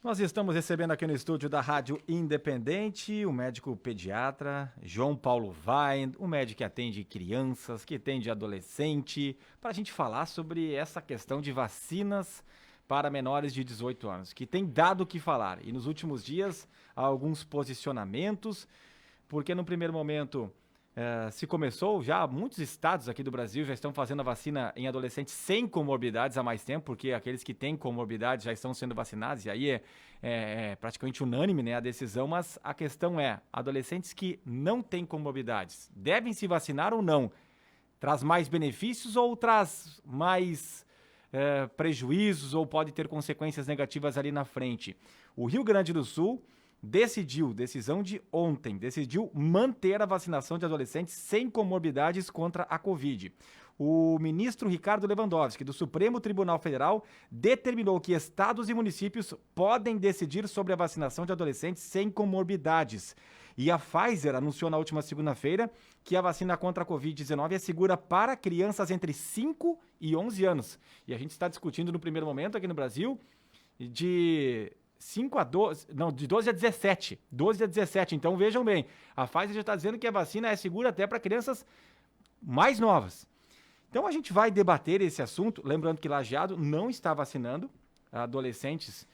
Nós estamos recebendo aqui no estúdio da Rádio Independente o médico pediatra João Paulo Wein, o médico que atende crianças, que atende adolescente, para a gente falar sobre essa questão de vacinas para menores de 18 anos, que tem dado o que falar. E nos últimos dias, há alguns posicionamentos, porque no primeiro momento se começou já, muitos estados aqui do Brasil já estão fazendo a vacina em adolescentes sem comorbidades há mais tempo, porque aqueles que têm comorbidades já estão sendo vacinados, e aí é praticamente unânime, né, a decisão, mas a questão é, adolescentes que não têm comorbidades, devem se vacinar ou não? Traz mais benefícios ou traz mais prejuízos ou pode ter consequências negativas ali na frente? O Rio Grande do Sul decisão de ontem, decidiu manter a vacinação de adolescentes sem comorbidades contra a Covid. O ministro Ricardo Lewandowski, do Supremo Tribunal Federal, determinou que estados e municípios podem decidir sobre a vacinação de adolescentes sem comorbidades. E a Pfizer anunciou na última segunda-feira que a vacina contra a Covid-19 é segura para crianças entre 5 e 11 anos. E a gente está discutindo no primeiro momento aqui no Brasil de 5 a 12, não, de 12 a 17. 12 a 17. Então vejam bem, a Pfizer já está dizendo que a vacina é segura até para crianças mais novas. Então a gente vai debater esse assunto, lembrando que Lajeado não está vacinando adolescentes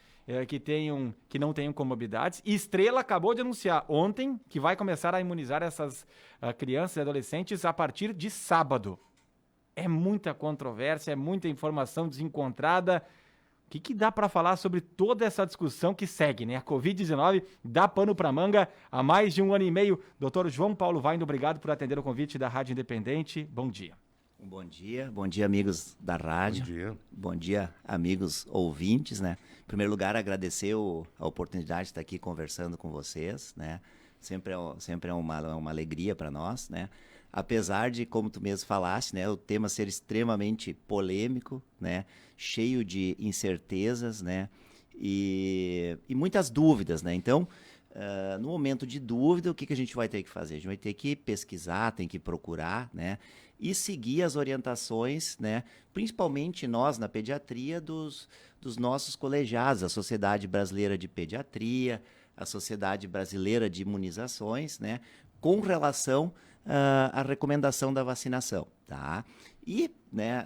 que não tenham comorbidades. E Estrela acabou de anunciar ontem que vai começar a imunizar essas crianças e adolescentes a partir de sábado. É muita controvérsia, é muita informação desencontrada. O que dá para falar sobre toda essa discussão que segue, né? A Covid-19 dá pano para manga há mais de um ano e meio. Doutor João Paulo Wein, obrigado por atender o convite da Rádio Independente. Bom dia. Bom dia amigos da rádio. Bom dia amigos ouvintes, né? Em primeiro lugar, agradecer a oportunidade de estar aqui conversando com vocês, né? Sempre é uma alegria para nós, né? Apesar de, como tu mesmo falaste, né, o tema ser extremamente polêmico, né, cheio de incertezas, né, e muitas dúvidas, né? Então, no momento de dúvida, o que a gente vai ter que fazer? A gente vai ter que pesquisar, tem que procurar, né, e seguir as orientações, né, principalmente nós na pediatria dos nossos colegiados, a Sociedade Brasileira de Pediatria, a Sociedade Brasileira de Imunizações, né, com relação à recomendação da vacinação, tá? E, né,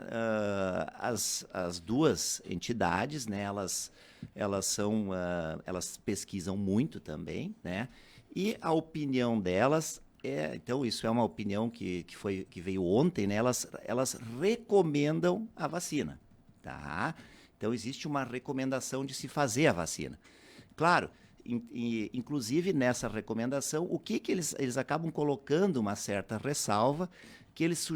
as duas entidades, né, elas pesquisam muito também, né? E a opinião delas então isso é uma opinião que veio ontem, né? Elas recomendam a vacina, tá? Então existe uma recomendação de se fazer a vacina. Claro, inclusive nessa recomendação, o que eles acabam colocando uma certa ressalva, que eles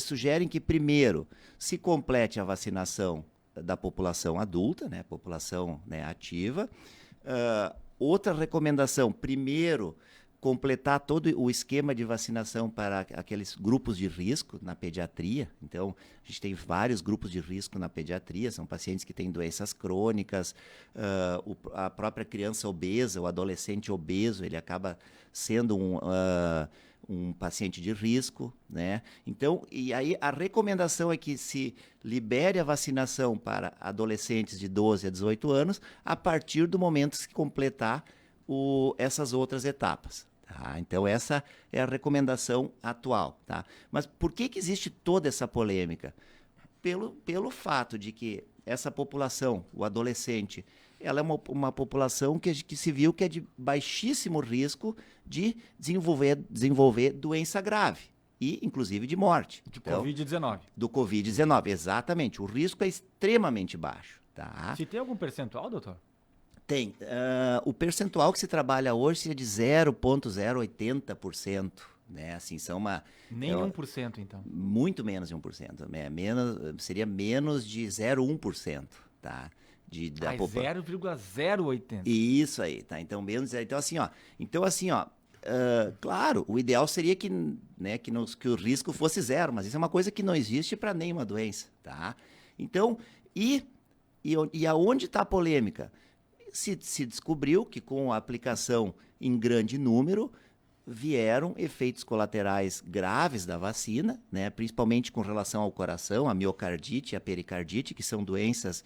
sugerem que primeiro se complete a vacinação da população adulta, né, população, né, ativa. Outra recomendação, primeiro completar todo o esquema de vacinação para aqueles grupos de risco na pediatria. Então, a gente tem vários grupos de risco na pediatria, são pacientes que têm doenças crônicas, a própria criança obesa, o adolescente obeso, ele acaba sendo um paciente de risco, né? Então, e aí a recomendação é que se libere a vacinação para adolescentes de 12 a 18 anos a partir do momento que se completar essas outras etapas. Tá? Então essa é a recomendação atual. Tá? Mas por que existe toda essa polêmica? Pelo fato de que essa população, o adolescente, ela é uma população que se viu que é de baixíssimo risco de desenvolver doença grave e, inclusive, de morte. Então, Covid-19. Do Covid-19, exatamente. O risco é extremamente baixo. Tá? Se tem algum percentual, doutor? Tem. O percentual que se trabalha hoje é de 0,080%. Né? Assim, nem 1%, então. Muito menos de 1%. Seria menos de 0,1%. Tá? 0,080%. Isso aí, tá? Então, assim, ó. Claro, o ideal seria que o risco fosse zero, mas isso é uma coisa que não existe para nenhuma doença. Tá? Então, e aonde está a polêmica? Se descobriu que com a aplicação em grande número vieram efeitos colaterais graves da vacina, né, principalmente com relação ao coração, a miocardite e a pericardite, que são doenças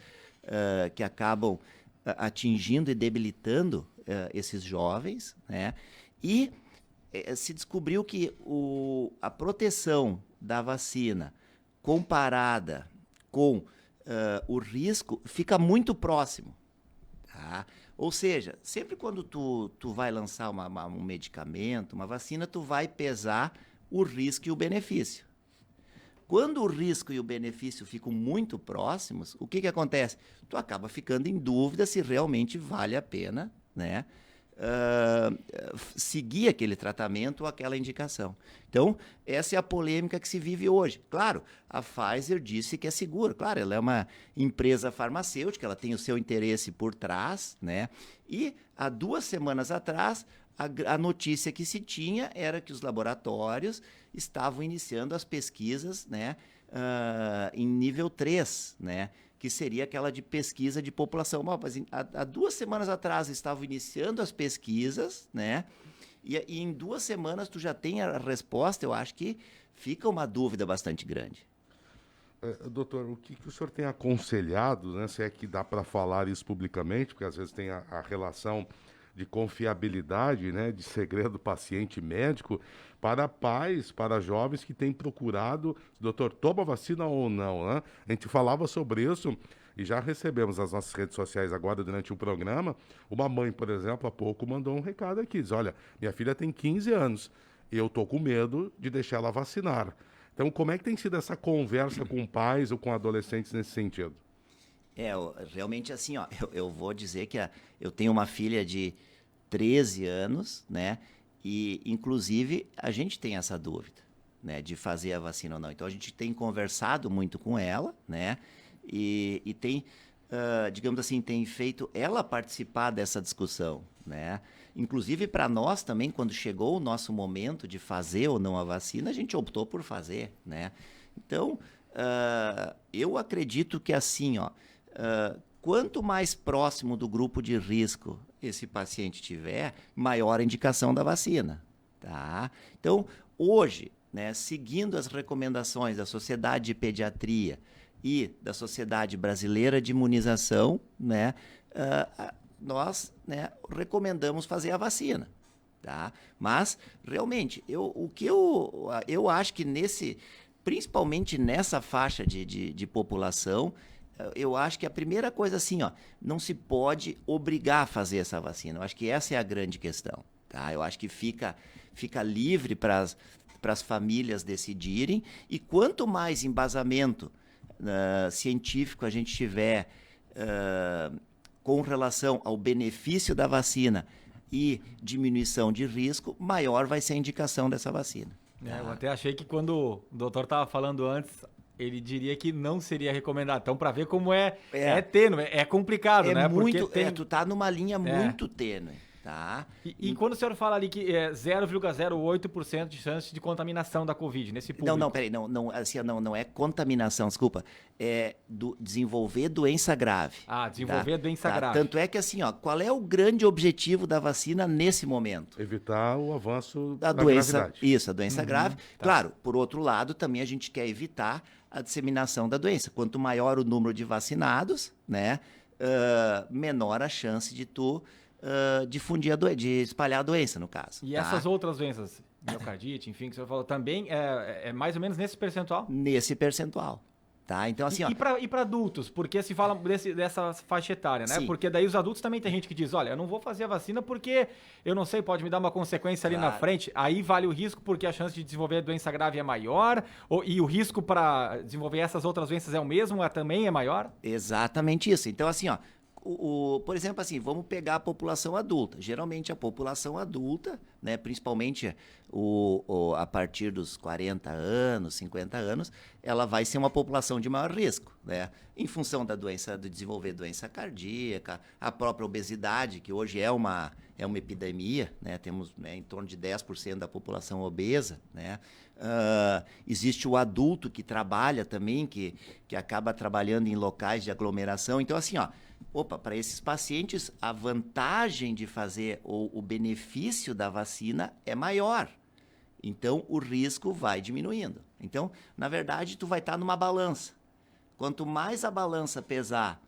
que acabam atingindo e debilitando esses jovens, né? E se descobriu que a proteção da vacina comparada com o risco fica muito próximo. Tá? Ou seja, sempre quando tu vai lançar um medicamento, uma vacina, tu vai pesar o risco e o benefício. Quando o risco e o benefício ficam muito próximos, o que acontece? Tu acaba ficando em dúvida se realmente vale a pena, né, seguir aquele tratamento ou aquela indicação. Então, essa é a polêmica que se vive hoje. Claro, a Pfizer disse que é segura. Claro, ela é uma empresa farmacêutica, ela tem o seu interesse por trás, né? E há 2 semanas atrás, a notícia que se tinha era que os laboratórios estavam iniciando as pesquisas, né, em nível 3, né, que seria aquela de pesquisa de população. Mas há 2 semanas atrás estavam iniciando as pesquisas, né, e em 2 semanas tu já tem a resposta. Eu acho que fica uma dúvida bastante grande. Doutor, o que o senhor tem aconselhado, né, se é que dá para falar isso publicamente, porque às vezes tem a relação de confiabilidade, né, de segredo paciente-médico, para pais, para jovens que têm procurado, doutor, toma vacina ou não, né? A gente falava sobre isso e já recebemos nas nossas redes sociais agora durante o programa. Uma mãe, por exemplo, há pouco mandou um recado aqui, diz, olha, minha filha tem 15 anos e eu tô com medo de deixar ela vacinar. Então, como é que tem sido essa conversa com pais ou com adolescentes nesse sentido? Realmente assim, ó, eu vou dizer que eu tenho uma filha de 13 anos, né? E, inclusive, a gente tem essa dúvida, né? De fazer a vacina ou não. Então, a gente tem conversado muito com ela, né? E tem, digamos assim, tem feito ela participar dessa discussão, né? Inclusive, para nós também, quando chegou o nosso momento de fazer ou não a vacina, a gente optou por fazer, né? Então, eu acredito que assim, ó, quanto mais próximo do grupo de risco esse paciente tiver, maior a indicação da vacina, tá? Então, hoje, né, seguindo as recomendações da Sociedade de Pediatria e da Sociedade Brasileira de Imunização, né, nós, né, recomendamos fazer a vacina, tá? Mas, realmente, eu acho que principalmente nessa faixa de população, eu acho que a primeira coisa assim, ó, não se pode obrigar a fazer essa vacina. Eu acho que essa é a grande questão, tá? Eu acho que fica livre para as famílias decidirem, e quanto mais embasamento científico a gente tiver com relação ao benefício da vacina e diminuição de risco, maior vai ser a indicação dessa vacina. Tá? Eu até achei que quando o doutor estava falando antes, ele diria que não seria recomendado. Então, para ver como é tênue, é complicado, né? Muito, porque tu tá numa linha muito tênue, tá? E quando o senhor fala ali que é 0,08% de chance de contaminação da Covid nesse público? Peraí, não é contaminação, desculpa, é desenvolver doença grave. Desenvolver doença grave. Tanto é que assim, ó, qual é o grande objetivo da vacina nesse momento? Evitar o avanço da doença. Gravidade. Isso, a doença grave. Tá. Claro, por outro lado, também a gente quer evitar a disseminação da doença. Quanto maior o número de vacinados, né, menor a chance de tu difundir de espalhar a doença, no caso. E essas outras doenças, miocardite, enfim, que o senhor falou, também é mais ou menos nesse percentual? Nesse percentual. Tá? Então, assim, e para adultos? Porque se fala dessa faixa etária, né? Sim. Porque daí os adultos também tem gente que diz, olha, eu não vou fazer a vacina porque eu não sei, pode me dar uma consequência ali na frente. Aí vale o risco porque a chance de desenvolver doença grave é maior, e o risco para desenvolver essas outras doenças é o mesmo, também é maior? Exatamente isso. Então, assim, ó, por exemplo, assim, vamos pegar a população adulta. Geralmente a população adulta, né, principalmente a partir dos 40 anos, 50 anos, ela vai ser uma população de maior risco, né? Em função da doença, de desenvolver doença cardíaca, a própria obesidade, que hoje é uma epidemia, né? Temos, né, em torno de 10% da população obesa, né? Existe o adulto que trabalha também, que acaba trabalhando em locais de aglomeração. Então, assim, ó, para esses pacientes, a vantagem de fazer o benefício da vacina é maior. Então, o risco vai diminuindo. Então, na verdade, tu vai estar numa balança. Quanto mais a balança pesar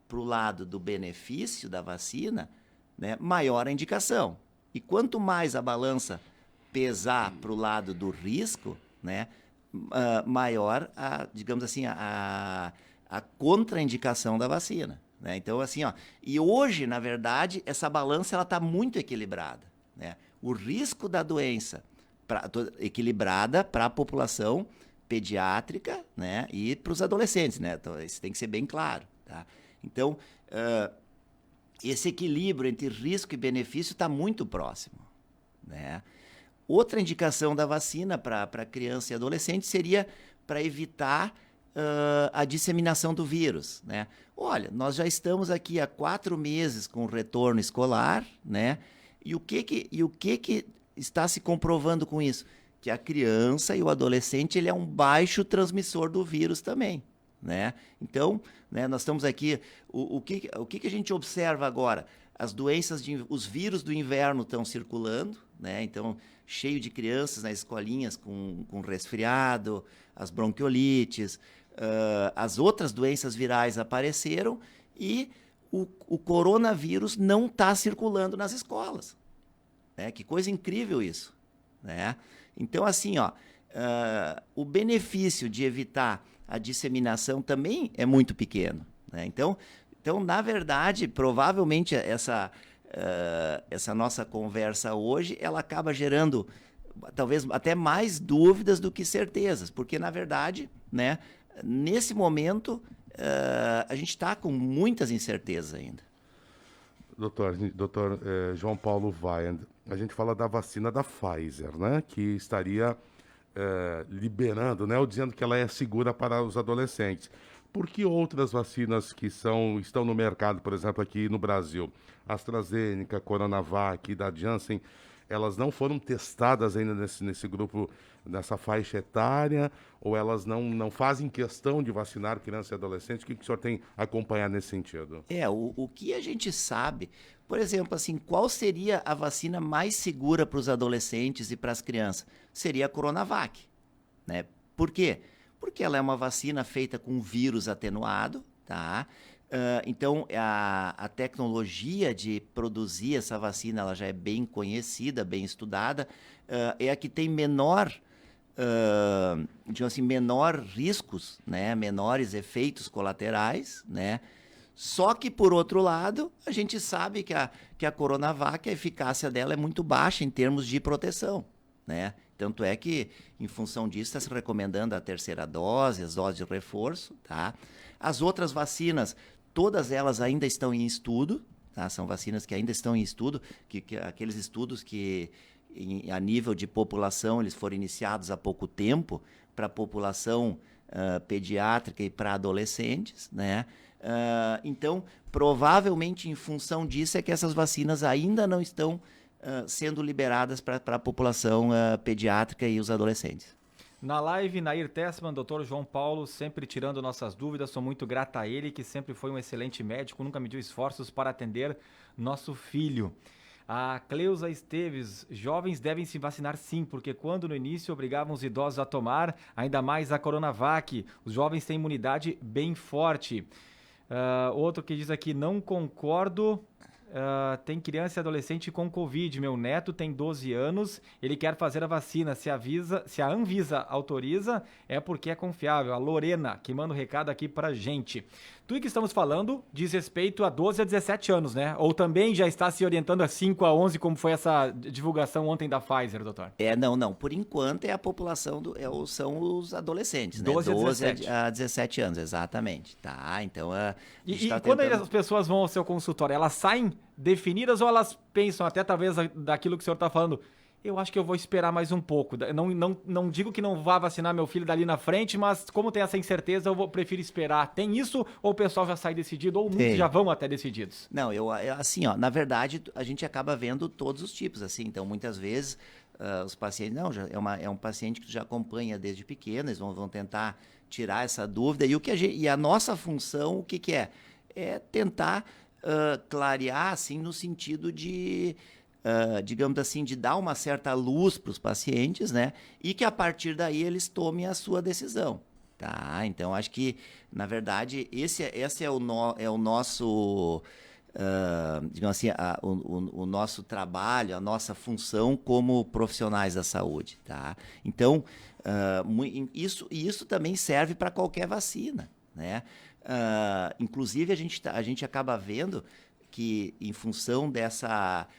para o lado do benefício da vacina, né, maior a indicação. E quanto mais a balança pesar para o lado do risco, né, maior digamos assim, a contraindicação da vacina. Né? Então, assim, ó, e hoje, na verdade, essa balança ela está muito equilibrada. Né? O risco da doença equilibrada para a população pediátrica, né, e para os adolescentes. Né? Então, isso tem que ser bem claro. Tá? Então, esse equilíbrio entre risco e benefício está muito próximo. Né? Outra indicação da vacina para criança e adolescente seria para evitar a disseminação do vírus. Né? Olha, nós já estamos aqui há 4 meses com o retorno escolar, né? E o que está se comprovando com isso? Que a criança e o adolescente ele é um baixo transmissor do vírus também. Né? Então, né, nós estamos aqui, o que a gente observa agora? As doenças, os vírus do inverno estão circulando, né? Então, cheio de crianças nas escolinhas com resfriado, as bronquiolites, as outras doenças virais apareceram e o coronavírus não está circulando nas escolas. Né? Que coisa incrível isso. Né? Então, assim, ó, o benefício de evitar a disseminação também é muito pequeno. Né? Então, na verdade, provavelmente essa nossa conversa hoje, ela acaba gerando talvez até mais dúvidas do que certezas, porque, na verdade, né, nesse momento, a gente está com muitas incertezas ainda. Doutor João Paulo Weiand, a gente fala da vacina da Pfizer, né, que estaria liberando, né, ou dizendo que ela é segura para os adolescentes. Por que outras vacinas que estão no mercado, por exemplo, aqui no Brasil, AstraZeneca, Coronavac, da Janssen, elas não foram testadas ainda nesse grupo, nessa faixa etária, ou elas não fazem questão de vacinar crianças e adolescentes? O que o senhor tem acompanhado nesse sentido? O que a gente sabe, por exemplo, assim, qual seria a vacina mais segura para os adolescentes e para as crianças? Seria a Coronavac. Né? Por quê? Porque ela é uma vacina feita com vírus atenuado, tá? Então, a tecnologia de produzir essa vacina ela já é bem conhecida, bem estudada, é a que tem menor riscos, né? Menores efeitos colaterais, né? Só que, por outro lado, a gente sabe que a Coronavac, a eficácia dela é muito baixa em termos de proteção, né? Tanto é que, em função disso, está se recomendando a terceira dose, as doses de reforço, tá? As outras vacinas, todas elas ainda estão em estudo, tá? São vacinas que ainda estão em estudo, aqueles estudos que, a nível de população, eles foram iniciados há pouco tempo para a população pediátrica e para adolescentes, né? Então, provavelmente, em função disso, é que essas vacinas ainda não estão sendo liberadas para a população pediátrica e os adolescentes. Na live, Nair Tessman, doutor João Paulo, sempre tirando nossas dúvidas, sou muito grata a ele, que sempre foi um excelente médico, nunca mediu esforços para atender nosso filho. A Cleusa Esteves, jovens devem se vacinar sim, porque quando no início obrigavam os idosos a tomar, ainda mais a Coronavac, os jovens têm imunidade bem forte. Outro que diz aqui, não concordo... tem criança e adolescente com Covid. Meu neto tem 12 anos, ele quer fazer a vacina. Se a Anvisa autoriza, é porque é confiável. A Lorena, que manda um recado aqui pra gente. Tudo que estamos falando diz respeito a 12 a 17 anos, né? Ou também já está se orientando a 5 a 11, como foi essa divulgação ontem da Pfizer, doutor? Não. Por enquanto é a população, são os adolescentes, né? 12 a 17 anos, exatamente. Tá, então... Quando as pessoas vão ao seu consultório, elas saem definidas ou elas pensam até talvez daquilo que o senhor está falando? Eu acho que eu vou esperar mais um pouco. Não digo que não vá vacinar meu filho dali na frente, mas como tem essa incerteza, prefiro esperar. Tem isso ou o pessoal já sai decidido ou muitos já vão até decididos? Não, assim, ó, na verdade, a gente acaba vendo todos os tipos, assim. Então, muitas vezes, os pacientes... é um paciente que já acompanha desde pequeno, eles vão tentar tirar essa dúvida. E a nossa função, o que é? É tentar clarear, assim, no sentido de... digamos assim, de dar uma certa luz para os pacientes, né? E que a partir daí eles tomem a sua decisão, tá? Então, acho que, na verdade, esse é o nosso, digamos assim, o nosso trabalho, a nossa função como profissionais da saúde, tá? Então, isso também serve para qualquer vacina, né? Inclusive, a gente acaba vendo que, em função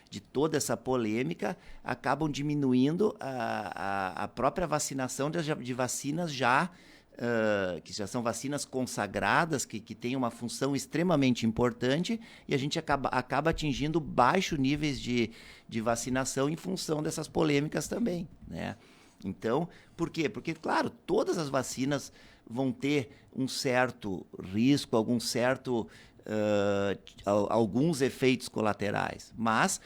de toda essa polêmica, acabam diminuindo a própria vacinação de vacinas que já são vacinas consagradas, que têm uma função extremamente importante, e a gente acaba atingindo baixos níveis de vacinação em função dessas polêmicas também, né? Então, por quê? Porque, claro, todas as vacinas vão ter um certo risco, alguns efeitos colaterais. Mas,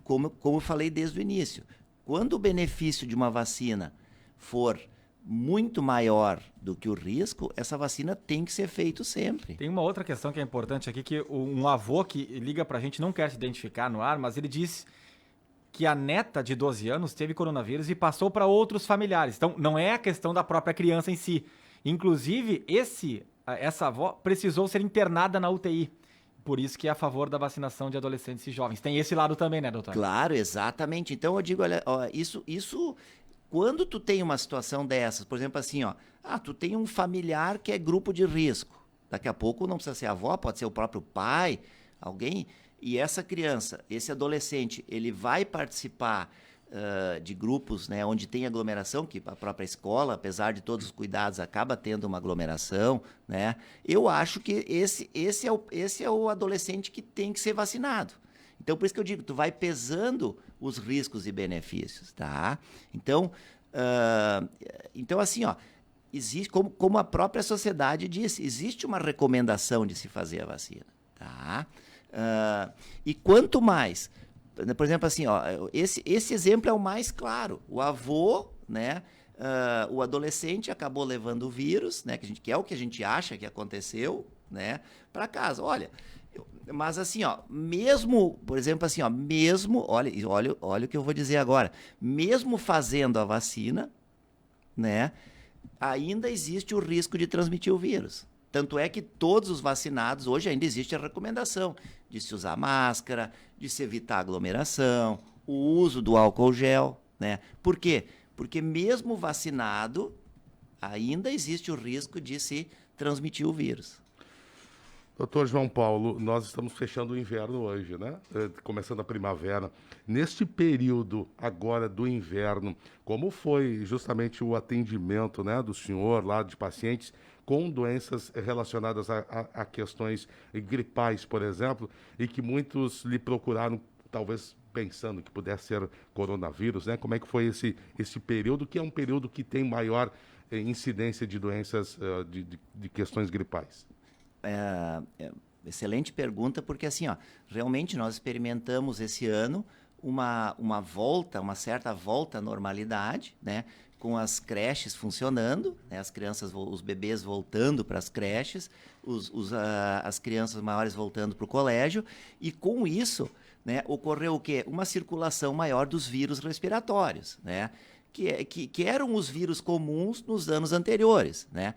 como eu falei desde o início, quando o benefício de uma vacina for muito maior do que o risco, essa vacina tem que ser feita sempre. Tem uma outra questão que é importante aqui, que um avô que liga pra gente, não quer se identificar no ar, mas ele disse que a neta de 12 anos teve coronavírus e passou para outros familiares. Então, não é a questão da própria criança em si. Inclusive, essa avó precisou ser internada na UTI. Por isso que é a favor da vacinação de adolescentes e jovens. Tem esse lado também, né, doutor? Claro, exatamente. Então, eu digo, olha, ó, isso quando tu tem uma situação dessas, por exemplo, assim, ó, tu tem um familiar que é grupo de risco. Daqui a pouco não precisa ser a avó, pode ser o próprio pai, alguém. E essa criança, esse adolescente, ele vai participar de grupos, né, onde tem aglomeração, que a própria escola, apesar de todos os cuidados, acaba tendo uma aglomeração, né? Eu acho que esse é o adolescente que tem que ser vacinado. Então, por isso que eu digo, tu vai pesando os riscos e benefícios, tá? Então, assim, ó, existe, como a própria sociedade disse, existe uma recomendação de se fazer a vacina, tá? E quanto mais, por exemplo, assim, ó, esse exemplo é o mais claro. O avô, né, o adolescente acabou levando o vírus, né, que é o que a gente acha que aconteceu, né, para casa. Olha, mas assim, ó, mesmo, por exemplo, assim, ó, olha o que eu vou dizer agora, mesmo fazendo a vacina, né, ainda existe o risco de transmitir o vírus. Tanto é que todos os vacinados, hoje ainda existe a recomendação de se usar máscara, de se evitar aglomeração, o uso do álcool gel, né? Por quê? Porque mesmo vacinado, ainda existe o risco de se transmitir o vírus. Doutor João Paulo, nós estamos fechando o inverno hoje, né? Começando a primavera. Neste período agora do inverno, como foi justamente o atendimento, né, do senhor lá de pacientes com doenças relacionadas a questões gripais, por exemplo, e que muitos lhe procuraram, talvez pensando que pudesse ser coronavírus, né? Como é que foi esse período, que é um período que tem maior incidência de doenças, de questões gripais? Excelente pergunta, porque assim, ó, realmente nós experimentamos esse ano uma certa volta à normalidade, né? Com as creches funcionando, né, as crianças, os bebês voltando para as creches, as crianças maiores voltando para o colégio, e com isso, né, ocorreu o quê? Uma circulação maior dos vírus respiratórios, né, que eram os vírus comuns nos anos anteriores, né?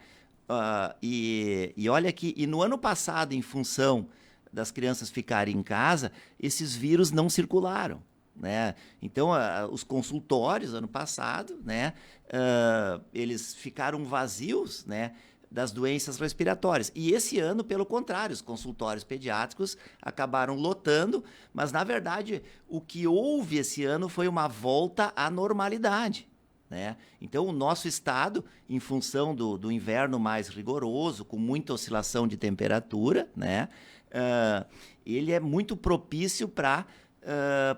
Olha que no ano passado, em função das crianças ficarem em casa, esses vírus não circularam, né? Então, os consultórios, ano passado, né, eles ficaram vazios, né, das doenças respiratórias. E esse ano, pelo contrário, os consultórios pediátricos acabaram lotando, mas, na verdade, o que houve esse ano foi uma volta à normalidade, né? Então, o nosso estado, em função do inverno mais rigoroso, com muita oscilação de temperatura, né, ele é muito propício para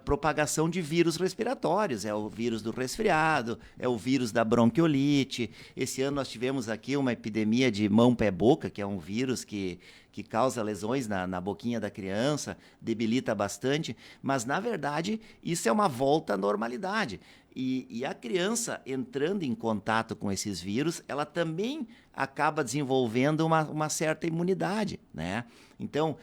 propagação de vírus respiratórios. É o vírus do resfriado, é o vírus da bronquiolite. Esse ano nós tivemos aqui uma epidemia de mão-pé-boca, que é um vírus que causa lesões na boquinha da criança, debilita bastante, mas, na verdade, isso é uma volta à normalidade. E a criança, entrando em contato com esses vírus, ela também acaba desenvolvendo uma certa imunidade, né? Então,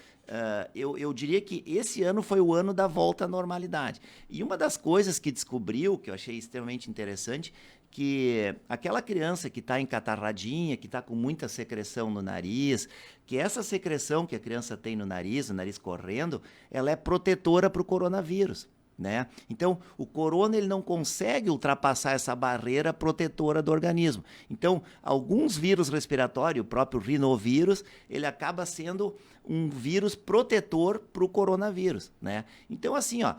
eu diria que esse ano foi o ano da volta à normalidade. E uma das coisas que descobriu, que eu achei extremamente interessante, que aquela criança que está encatarradinha, que está com muita secreção no nariz, que essa secreção que a criança tem no nariz, o nariz correndo, ela é protetora para o coronavírus, né? Então, o corona ele não consegue ultrapassar essa barreira protetora do organismo. Então, alguns vírus respiratórios, o próprio rinovírus, ele acaba sendo um vírus protetor para o coronavírus, né? Então, assim, ó,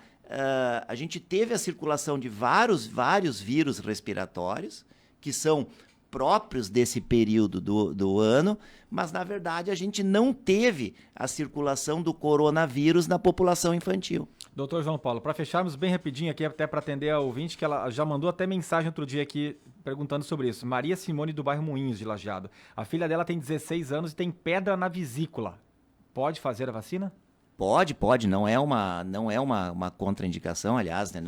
a gente teve a circulação de vários vírus respiratórios que são próprios desse período do ano, mas na verdade a gente não teve a circulação do coronavírus na população infantil. Doutor João Paulo, para fecharmos bem rapidinho aqui, até para atender a ouvinte, que ela já mandou até mensagem outro dia aqui perguntando sobre isso. Maria Simone do bairro Moinhos, de Lajeado. A filha dela tem 16 anos e tem pedra na vesícula. Pode fazer a vacina? Pode, não é uma contraindicação, aliás, né,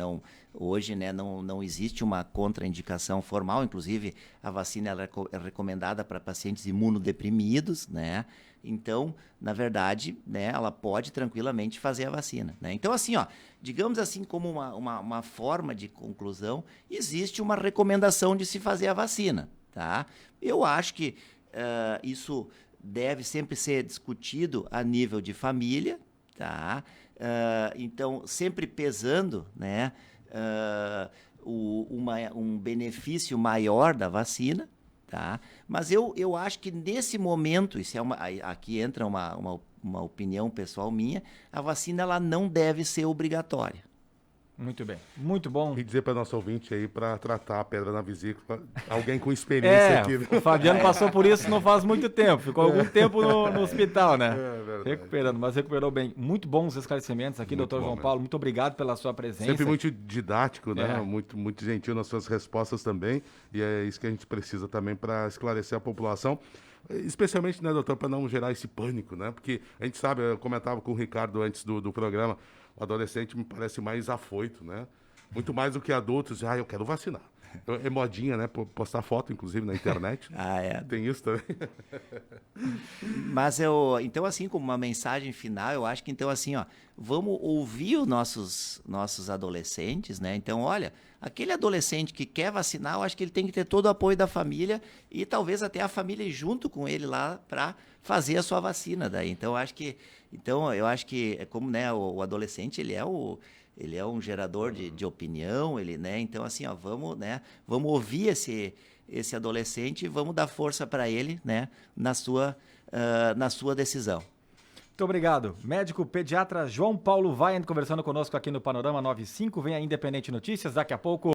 hoje, né, não existe uma contraindicação formal, inclusive a vacina ela é recomendada para pacientes imunodeprimidos, né, então, na verdade, né, ela pode tranquilamente fazer a vacina, né. Então, assim, ó, digamos assim, como uma forma de conclusão, existe uma recomendação de se fazer a vacina, tá? Eu acho que isso deve sempre ser discutido a nível de família, tá? Então, sempre pesando, né, um benefício maior da vacina, tá? Mas eu acho que nesse momento, isso aqui entra uma opinião pessoal minha, a vacina ela não deve ser obrigatória. Muito bem, muito bom. E dizer para nosso ouvinte aí para tratar a pedra na vesícula, alguém com experiência aqui. O Fabiano passou por isso não faz muito tempo, ficou algum tempo no hospital, né? É verdade. Recuperando, mas recuperou bem. Muito bons esclarecimentos aqui, Muito doutor João bom, Paulo. Muito obrigado pela sua presença. Sempre muito didático, né? É. Muito gentil nas suas respostas também. E é isso que a gente precisa também para esclarecer a população. Especialmente, né, doutor, para não gerar esse pânico, né? Porque a gente sabe, eu comentava com o Ricardo antes do programa, o adolescente me parece mais afoito, né? Muito mais do que adultos. Eu quero vacinar. É modinha, né? Postar foto, inclusive, na internet. É. Tem isso também. Mas então, assim, como uma mensagem final, eu acho que, então, assim, ó, vamos ouvir os nossos adolescentes, né? Então, olha, aquele adolescente que quer vacinar, eu acho que ele tem que ter todo o apoio da família e talvez até a família ir junto com ele lá para fazer a sua vacina daí. Então, eu acho que é como, né, o adolescente, ele é um gerador de opinião, né? Então, assim, ó, vamos ouvir esse adolescente e vamos dar força para ele, né, na sua decisão. Muito obrigado. Médico pediatra João Paulo Vaient conversando conosco aqui no Panorama 95. Vem a Independente Notícias daqui a pouco.